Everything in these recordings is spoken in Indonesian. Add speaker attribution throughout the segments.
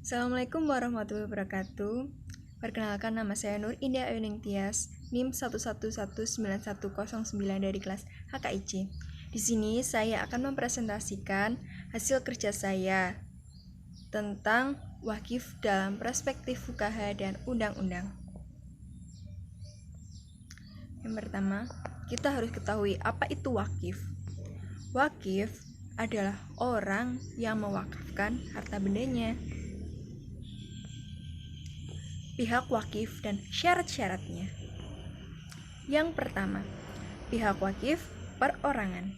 Speaker 1: Assalamualaikum warahmatullahi wabarakatuh. Perkenalkan, nama saya Nur Indah Ayuning Tias, NIM 1119109 dari kelas HKIC. Di sini saya akan mempresentasikan hasil kerja saya tentang wakif dalam perspektif fuqaha dan undang-undang. Yang pertama, kita harus ketahui apa itu wakif. Wakif adalah orang yang mewakafkan harta bendanya. Pihak wakif dan syarat-syaratnya. Yang pertama, pihak wakif perorangan,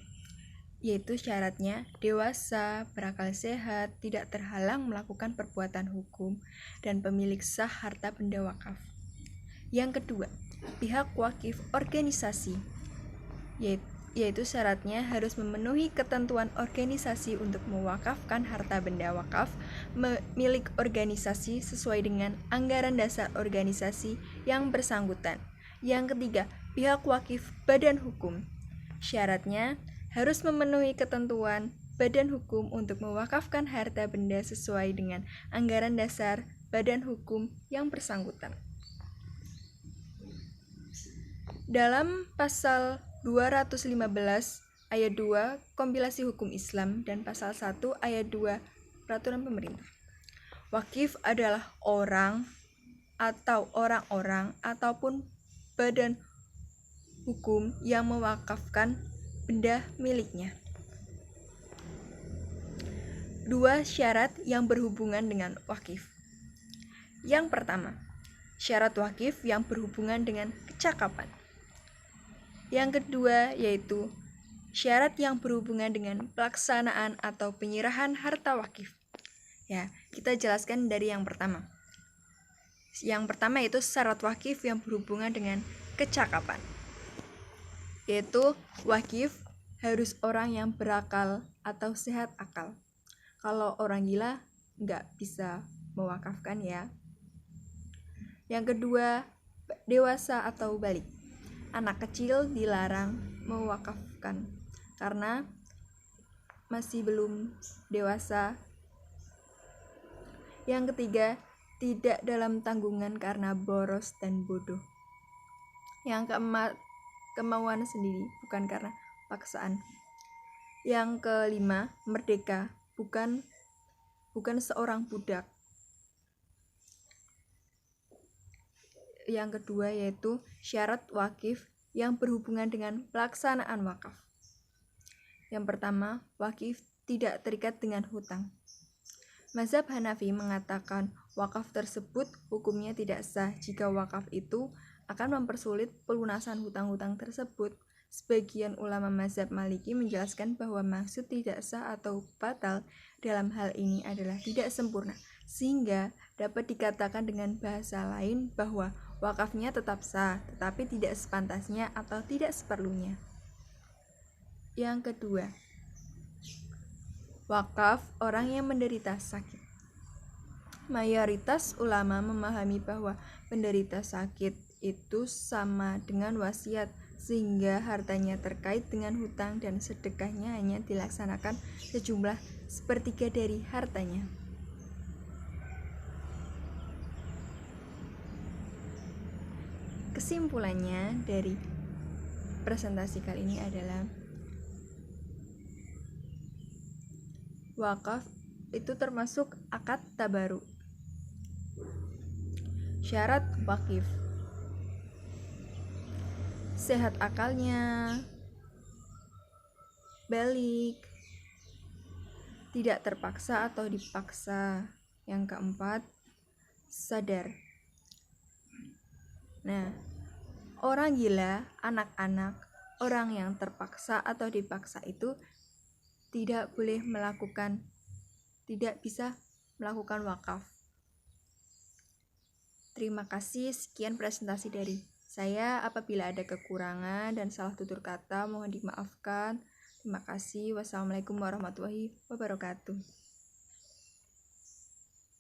Speaker 1: yaitu syaratnya dewasa, berakal sehat, tidak terhalang melakukan perbuatan hukum, dan pemilik sah harta benda wakaf. Yang kedua, pihak wakif organisasi, yaitu syaratnya harus memenuhi ketentuan organisasi untuk mewakafkan harta benda wakaf milik organisasi sesuai dengan anggaran dasar organisasi yang bersangkutan. Yang ketiga, pihak wakif badan hukum, syaratnya harus memenuhi ketentuan badan hukum untuk mewakafkan harta benda sesuai dengan anggaran dasar badan hukum yang bersangkutan. Dalam pasal 215 ayat 2 Kompilasi Hukum Islam dan pasal 1 ayat 2 Peraturan Pemerintah, wakif adalah orang atau orang-orang ataupun badan hukum yang mewakafkan benda miliknya. Dua syarat yang berhubungan dengan wakif. Yang pertama, syarat wakif yang berhubungan dengan kecakapan. Yang kedua yaitu syarat yang berhubungan dengan pelaksanaan atau penyerahan harta wakif. Ya, kita jelaskan dari yang pertama. Yang pertama yaitu syarat wakif yang berhubungan dengan kecakapan, yaitu wakif harus orang yang berakal atau sehat akal. Kalau orang gila nggak bisa mewakafkan ya. Yang kedua, dewasa atau balik. Anak kecil dilarang mewakafkan karena masih belum dewasa. Yang ketiga, tidak dalam tanggungan karena boros dan bodoh. Yang keempat, kemauan sendiri bukan karena paksaan. Yang kelima, merdeka, bukan seorang budak. Yang kedua yaitu syarat wakif yang berhubungan dengan pelaksanaan wakaf. Yang pertama, wakif tidak terikat dengan hutang. Mazhab Hanafi mengatakan wakaf tersebut hukumnya tidak sah jika wakaf itu akan mempersulit pelunasan hutang-hutang tersebut. Sebagian ulama mazhab Maliki menjelaskan bahwa maksud tidak sah atau batal dalam hal ini adalah tidak sempurna, sehingga dapat dikatakan dengan bahasa lain bahwa wakafnya tetap sah, tetapi tidak sepantasnya atau tidak seperlunya. Yang kedua, wakaf orang yang menderita sakit. Mayoritas ulama memahami bahwa penderita sakit itu sama dengan wasiat, sehingga hartanya terkait dengan hutang dan sedekahnya hanya dilaksanakan sejumlah sepertiga dari hartanya. Kesimpulannya dari presentasi kali ini adalah wakaf itu termasuk akad tabaruk. Syarat wakif: sehat akalnya, balik, tidak terpaksa atau dipaksa. Yang keempat, sadar. Nah, orang gila, anak-anak, orang yang terpaksa atau dipaksa itu tidak bisa melakukan wakaf. Terima kasih, sekian presentasi dari saya. Apabila ada kekurangan dan salah tutur kata mohon dimaafkan. Terima kasih. Wassalamualaikum warahmatullahi wabarakatuh.